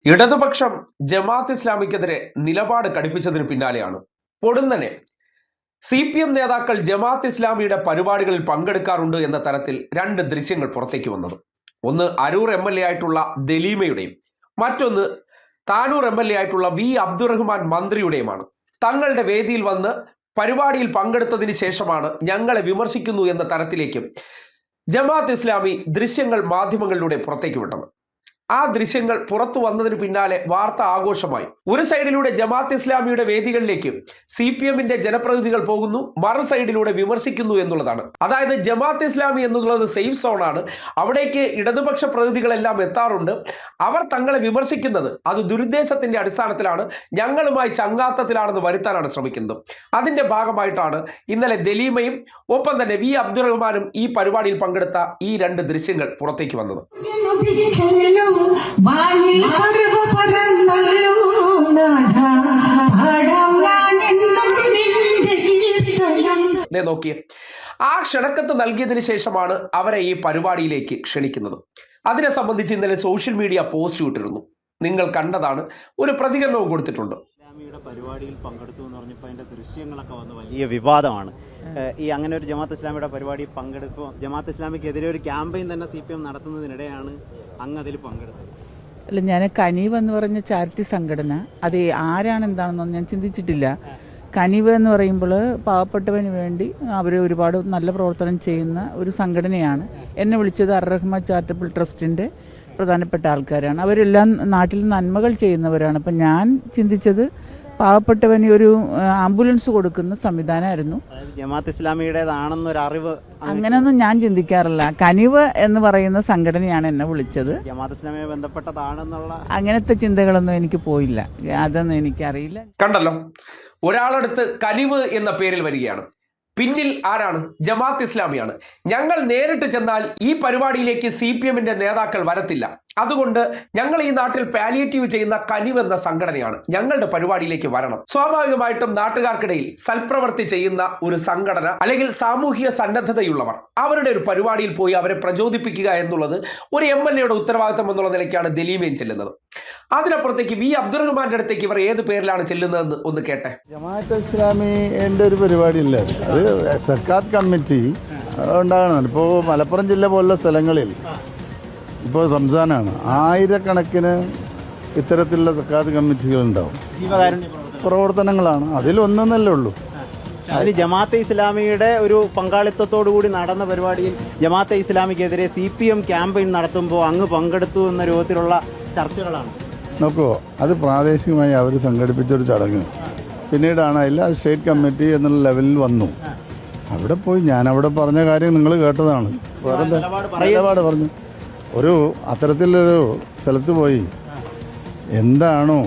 ഇടതുപക്ഷം ജമാഅത്ത് ഇസ്ലാമിക്കെതിരെ നിലപാട് കടുപ്പിച്ചതിന് പിന്നാലെയാണ് പൊടുന്നനെ CPM നേതാക്കൾ ജമാഅത്ത് ഇസ്ലാമിയുടെ പരിപാടികളിൽ പങ്കെടുക്കാറുണ്ട് എന്ന തരത്തിൽ രണ്ട് ദൃശ്യങ്ങൾ പുറത്തേക്ക് വന്നത്. ഒന്ന് അരൂർ MLA ആയിട്ടുള്ള ദലീമയുടെയും മറ്റൊന്ന് താനൂർ MLA ആയിട്ടുള്ള V അബ്ദുറഹ്മാൻ മന്ത്രിയുടെയുമാണ്. തങ്ങളുടെ വേദിയിൽ വന്ന് പരിപാടിയിൽ പങ്കെടുത്തതിന് ശേഷമാണ് ഞങ്ങളെ വിമർശിക്കുന്നു എന്ന തരത്തിലേക്ക് ജമാഅത്ത് ഇസ്ലാമി ദൃശ്യങ്ങൾ മാധ്യമങ്ങളിലൂടെ പുറത്തേക്ക് വിട്ടത്. ആ ദൃശ്യങ്ങൾ പുറത്തു വന്നതിന് പിന്നാലെ വാർത്ത ആഘോഷമായി. ഒരു സൈഡിലൂടെ ജമാഅത്ത് ഇസ്ലാമിയുടെ വേദികളിലേക്ക് CPMന്റെ ജനപ്രതിനിധികൾ പോകുന്നു, മറു സൈഡിലൂടെ വിമർശിക്കുന്നു എന്നുള്ളതാണ്. അതായത് ജമാഅത്ത് ഇസ്ലാമി എന്നുള്ളത് സേഫ് സോണാണ്, അവിടേക്ക് ഇടതുപക്ഷ പ്രതിനിധികളെല്ലാം എത്താറുണ്ട്. അവർ തങ്ങളെ വിമർശിക്കുന്നത് അത് ദുരുദ്ദേശത്തിന്റെ അടിസ്ഥാനത്തിലാണ്, ഞങ്ങളുമായി ചങ്ങാത്തത്തിലാണെന്ന് വരുത്താനാണ് ശ്രമിക്കുന്നത്. അതിന്റെ ഭാഗമായിട്ടാണ് ഇന്നലെ ദലീമയും ഒപ്പം തന്നെ V അബ്ദുറഹ്മാനും ഈ പരിപാടിയിൽ പങ്കെടുത്ത ഈ രണ്ട് ദൃശ്യങ്ങൾ പുറത്തേക്ക് വന്നത്. നോക്കിയേ, ആ ക്ഷണക്കത്ത് നൽകിയതിനു ശേഷമാണ് അവരെ ഈ പരിപാടിയിലേക്ക് ക്ഷണിക്കുന്നത്. അതിനെ സംബന്ധിച്ച് ഇന്നലെ സോഷ്യൽ മീഡിയ പോസ്റ്റ് ഇട്ടിരുന്നു, നിങ്ങൾ കണ്ടതാണ്. ഒരു പ്രതികരണവും കൊടുത്തിട്ടുണ്ട്. പരിപാടിയിൽ പങ്കെടുത്തു എന്ന് പറഞ്ഞപ്പോൾ അതിന്റെ ദൃശ്യങ്ങളൊക്കെ വന്ന് വലിയ വിവാദമാണ്. ഈ അങ്ങനെ ഒരു ജമാഅത്ത് ഇസ്ലാമിയുടെ പരിപാടിയിൽ പങ്കെടുക്കുക, ജമാഅത്ത് ഇസ്ലാമിക്കെതിരെ ഒരു ക്യാമ്പയിൻ തന്നെ CPM നടത്തുന്നതിനിടെയാണ് അങ്ങ് അതിൽ പങ്കെടുത്തത്. അല്ല, ഞാൻ കനീവ് എന്ന് പറഞ്ഞ ചാരിറ്റി സംഘടന, അത് ആരാണ് എന്താണെന്നൊന്നും ഞാൻ ചിന്തിച്ചിട്ടില്ല. കനീവ് എന്ന് പറയുമ്പോൾ പാവപ്പെട്ടവന് വേണ്ടി അവർ ഒരുപാട് നല്ല പ്രവർത്തനം ചെയ്യുന്ന ഒരു സംഘടനയാണ്. എന്നെ വിളിച്ചത് അർ-റഹ്മ ചാരിറ്റബിൾ ട്രസ്റ്റിൻ്റെ പ്രധാനപ്പെട്ട ആൾക്കാരാണ്. അവരെല്ലാം നാട്ടിൽ നന്മകൾ ചെയ്യുന്നവരാണ്. അപ്പം ഞാൻ ചിന്തിച്ചത് പാവപ്പെട്ടവന് ഒരു ആംബുലൻസ് കൊടുക്കുന്ന സംവിധാനമായിരുന്നു. ജമാഅത്ത് ഇസ്ലാമിയുടേതാണെന്നൊരു അറിവ് അങ്ങനെയൊന്നും ഞാൻ ചിന്തിക്കാറില്ല. കനിവ് എന്ന് പറയുന്ന സംഘടനയാണ് എന്നെ വിളിച്ചത്. ജമാഅത്ത് ഇസ്ലാമിയെ ബന്ധപ്പെട്ടതാണെന്നുള്ള അങ്ങനത്തെ ചിന്തകളൊന്നും എനിക്ക് പോയില്ല, അതൊന്നും എനിക്കറിയില്ല. കണ്ടല്ലോ, ഒരാളടുത്ത് കനിവ് എന്ന പേരിൽ വരികയാണ്, പിന്നിൽ ആരാണ്? ജമാഅത്ത് ഇസ്ലാമിയാണ്. ഞങ്ങൾ നേരിട്ട് ചെന്നാൽ ഈ പരിപാടിയിലേക്ക് CPMന്റെ നേതാക്കൾ വരത്തില്ല, അതുകൊണ്ട് ഞങ്ങൾ ഈ നാട്ടിൽ പാലിയേറ്റീവ് ചെയ്യുന്ന കനിവ് എന്ന സംഘടനയാണ്, ഞങ്ങളുടെ പരിപാടിയിലേക്ക് വരണം. സ്വാഭാവികമായിട്ടും നാട്ടുകാർക്കിടയിൽ സൽപ്രവൃത്തി ചെയ്യുന്ന ഒരു സംഘടന അല്ലെങ്കിൽ സാമൂഹിക സന്നദ്ധതയുള്ളവർ അവരുടെ ഒരു പരിപാടിയിൽ പോയി അവരെ പ്രചോദിപ്പിക്കുക എന്നുള്ളത് ഒരു MLAയുടെ ഉത്തരവാദിത്തം എന്നുള്ള നിലയ്ക്കാണ് ദലീമയും ചെല്ലുന്നത്. അതിനപ്പുറത്തേക്ക് V അബ്ദുറഹ്മാന്റെ അടുത്തേക്ക് ഇവർ ഏത് പേരിലാണ് ചെല്ലുന്നതെന്ന് ഒന്ന് കേട്ടെ. ജമാഅത്ത് ഇസ്ലാമിന്റെ ഒരു പരിപാടിയില്ല, അത് സക്കാത്ത് കമ്മിറ്റി ഉണ്ടാകണം. ഇപ്പോൾ മലപ്പുറം ജില്ല പോലുള്ള സ്ഥലങ്ങളിൽ ഇപ്പോൾ റംസാനാണ്, ആയിരക്കണക്കിന് ഇത്തരത്തിലുള്ള സക്കാത്ത് കമ്മിറ്റികൾ ഉണ്ടാവും, പ്രവർത്തനങ്ങളാണ്. അതിലൊന്നല്ലേ ഉള്ളൂ. അതിൽ ജമാഅത്തെ ഇസ്ലാമിയുടെ ഒരു പങ്കാളിത്തത്തോടു കൂടി നടന്ന പരിപാടിയിൽ ജമാഅത്തെ ഇസ്ലാമിക്കെതിരെ CPM ക്യാമ്പയിൻ നടത്തുമ്പോൾ അങ്ങ് പങ്കെടുത്തു എന്ന രൂപത്തിലുള്ള ചർച്ചകളാണ്. നോക്കുമോ, അത് പ്രാദേശികമായി അവർ സംഘടിപ്പിച്ചൊരു ചടങ്ങ്, പിന്നീടാണ് അതിൽ അത് സ്റ്റേറ്റ് കമ്മിറ്റി എന്നുള്ള ലെവലിൽ വന്നു. അവിടെ പോയി ഞാൻ അവിടെ പറഞ്ഞ കാര്യം നിങ്ങൾ കേട്ടതാണ്. വേറെ നിലപാട് പറഞ്ഞു, ഒരു അത്തരത്തിലൊരു സ്ഥലത്ത് പോയി എന്താണോ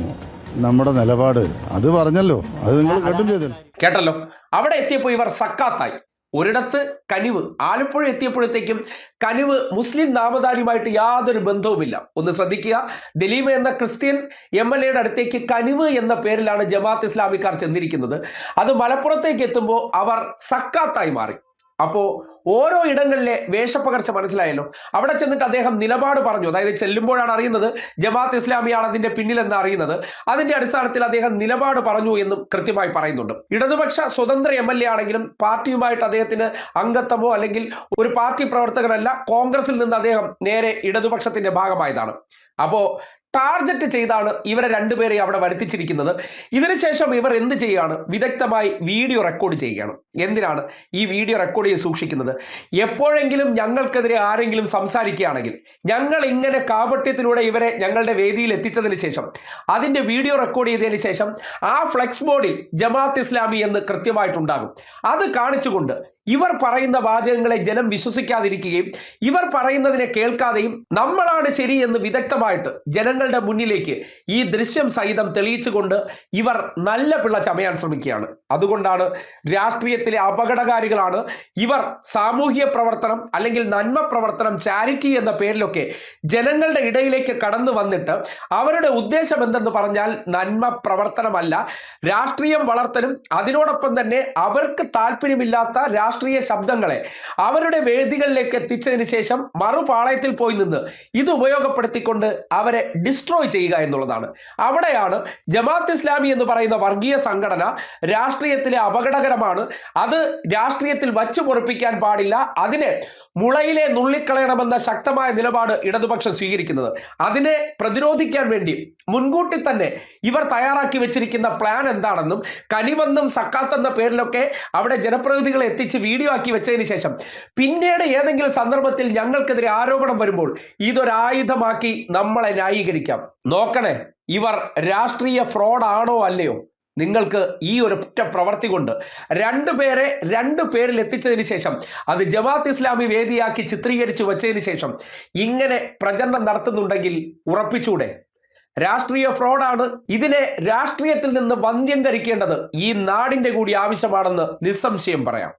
നമ്മുടെ നിലപാട് അത് പറഞ്ഞല്ലോ, അത് നിങ്ങൾ കേട്ടും ചെയ്തല്ലോ. കേട്ടല്ലോ, അവിടെ എത്തിയപ്പോൾ ഇവർ സക്കാത്തായി. ഒരിടത്ത് കനിവ്, ആലപ്പുഴ എത്തിയപ്പോഴത്തേക്കും കനിവ് മുസ്ലിം നാമധാരിയുമായിട്ട് യാതൊരു ബന്ധവുമില്ല. ഒന്ന് ശ്രദ്ധിക്കുക, ദലീമ എന്ന ക്രിസ്ത്യൻ MLAയുടെ അടുത്തേക്ക് കനിവ് എന്ന പേരിലാണ് ജമാഅത്ത് ഇസ്ലാമിക്കാർ ചെന്നിരിക്കുന്നത്. അത് മലപ്പുറത്തേക്ക് എത്തുമ്പോൾ അവർ സക്കാത്തായി മാറി. അപ്പോൾ ഓരോ ഇടങ്ങളിലെ വേഷപ്പകർച്ച മനസ്സിലായല്ലോ. അവിടെ ചെന്നിട്ട് അദ്ദേഹം നിലപാട് പറഞ്ഞു, അതായത് ചെല്ലുമ്പോഴാണ് അറിയുന്നത് ജമാഅത്ത് ഇസ്ലാമിയാണ് അതിന്റെ പിന്നിലെന്ന് അറിയുന്നത്. അതിന്റെ അടിസ്ഥാനത്തിൽ അദ്ദേഹം നിലപാട് പറഞ്ഞു എന്നും കൃത്യമായി പറയുന്നുണ്ട്. ഇടതുപക്ഷ സ്വതന്ത്ര MLA ആണെങ്കിലും പാർട്ടിയുമായിട്ട് അദ്ദേഹത്തിന് അംഗത്വമോ അല്ലെങ്കിൽ ഒരു പാർട്ടി പ്രവർത്തകനല്ല, കോൺഗ്രസിൽ നിന്ന് അദ്ദേഹം നേരെ ഇടതുപക്ഷത്തിന്റെ ഭാഗമായതാണ്. അപ്പോൾ ടാർഗറ്റ് ചെയ്താണ് ഇവരെ രണ്ടുപേരെ അവിടെ വരുത്തിച്ചിരിക്കുന്നത്. ഇതിനുശേഷം ഇവർ എന്ത് ചെയ്യുകയാണ്? വിദഗ്ധമായി വീഡിയോ റെക്കോർഡ് ചെയ്യുകയാണ്. എന്തിനാണ് ഈ വീഡിയോ റെക്കോർഡ് ചെയ്ത് സൂക്ഷിക്കുന്നത്? എപ്പോഴെങ്കിലും ഞങ്ങൾക്കെതിരെ ആരെങ്കിലും സംസാരിക്കുകയാണെങ്കിൽ ഞങ്ങൾ ഇങ്ങനെ കാപട്യത്തിലൂടെ ഇവരെ ഞങ്ങളുടെ വേദിയിൽ എത്തിച്ചതിന് ശേഷം അതിൻ്റെ വീഡിയോ റെക്കോർഡ് ചെയ്തതിന് ശേഷം ആ ഫ്ലെക്സ് ബോർഡിൽ ജമാഅത്ത് ഇസ്ലാമി എന്ന് കൃത്യമായിട്ടുണ്ടാകും. അത് കാണിച്ചുകൊണ്ട് ഇവർ പറയുന്ന വാചകങ്ങളെ ജനം വിശ്വസിക്കാതിരിക്കുകയും ഇവർ പറയുന്നതിനെ കേൾക്കാതെയും നമ്മളാണ് ശരി എന്ന് വിദഗ്ധമായിട്ട് ജനങ്ങളുടെ മുന്നിലേക്ക് ഈ ദൃശ്യം സഹിതം തെളിയിച്ചുകൊണ്ട് ഇവർ നല്ല പിള്ള ചമയാൻ ശ്രമിക്കുകയാണ്. അതുകൊണ്ടാണ് രാഷ്ട്രീയത്തിലെ അപകടകാരികളാണ് ഇവർ. സാമൂഹ്യ പ്രവർത്തനം അല്ലെങ്കിൽ നന്മ പ്രവർത്തനം, ചാരിറ്റി എന്ന പേരിലൊക്കെ ജനങ്ങളുടെ ഇടയിലേക്ക് കടന്നു വന്നിട്ട് അവരുടെ ഉദ്ദേശം എന്തെന്ന് പറഞ്ഞാൽ നന്മ പ്രവർത്തനമല്ല, രാഷ്ട്രീയം വളർത്തലും അതിനോടൊപ്പം തന്നെ അവർക്ക് താല്പര്യമില്ലാത്ത രാഷ്ട്രീയ ശബ്ദങ്ങളെ അവരുടെ വേദികളിലേക്ക് എത്തിച്ചതിന് ശേഷം മറുപാളയത്തിൽ പോയി നിന്ന് ഇത് ഉപയോഗപ്പെടുത്തിക്കൊണ്ട് അവരെ ഡിസ്ട്രോയ് ചെയ്യുക എന്നുള്ളതാണ്. അവിടെയാണ് ജമാഅത്ത് ഇസ്ലാമി എന്ന് പറയുന്ന വർഗീയ സംഘടന രാഷ്ട്രീയത്തിലെ അപകടകരമാണ്, അത് രാഷ്ട്രീയത്തിൽ വച്ചു പൊറിപ്പിക്കാൻ പാടില്ല, അതിനെ മുളയിലെ നുള്ളിക്കളയണമെന്ന ശക്തമായ നിലപാട് ഇടതുപക്ഷം സ്വീകരിക്കുന്നത്. അതിനെ പ്രതിരോധിക്കാൻ വേണ്ടി മുൻകൂട്ടി തന്നെ ഇവർ തയ്യാറാക്കി വെച്ചിരിക്കുന്ന പ്ലാൻ എന്താണെന്നും കനിവെന്നും സക്കാത്ത് എന്ന പേരിലൊക്കെ അവിടെ ജനപ്രതിനിധികളെ എത്തിച്ച് വീഡിയോ ആക്കി വെച്ചതിന് ശേഷം പിന്നീട് ഏതെങ്കിലും സന്ദർഭത്തിൽ ഞങ്ങൾക്കെതിരെ ആരോപണം വരുമ്പോൾ ഇതൊരായുധമാക്കി നമ്മളെ ന്യായീകരിക്കാം. നോക്കണേ, ഇവർ രാഷ്ട്രീയ ഫ്രോഡ് ആണോ അല്ലയോ? നിങ്ങൾക്ക് ഈ ഒരൊറ്റ പ്രവൃത്തി കൊണ്ട് രണ്ടു പേരിൽ എത്തിച്ചതിന് ശേഷം അത് ജമാഅത്ത് ഇസ്ലാമി വേദിയാക്കി ചിത്രീകരിച്ചു വെച്ചതിന് ശേഷം ഇങ്ങനെ പ്രചരണം നടത്തുന്നുണ്ടെങ്കിൽ ഉറപ്പിച്ചൂടെ? രാഷ്ട്രീയ ഫ്രോഡാണ്. ഇതിനെ രാഷ്ട്രീയത്തിൽ നിന്ന് വന്ധ്യംകരിക്കേണ്ടത് ഈ നാടിന്റെ കൂടി ആവശ്യമാണെന്ന് നിസ്സംശയം പറയാം.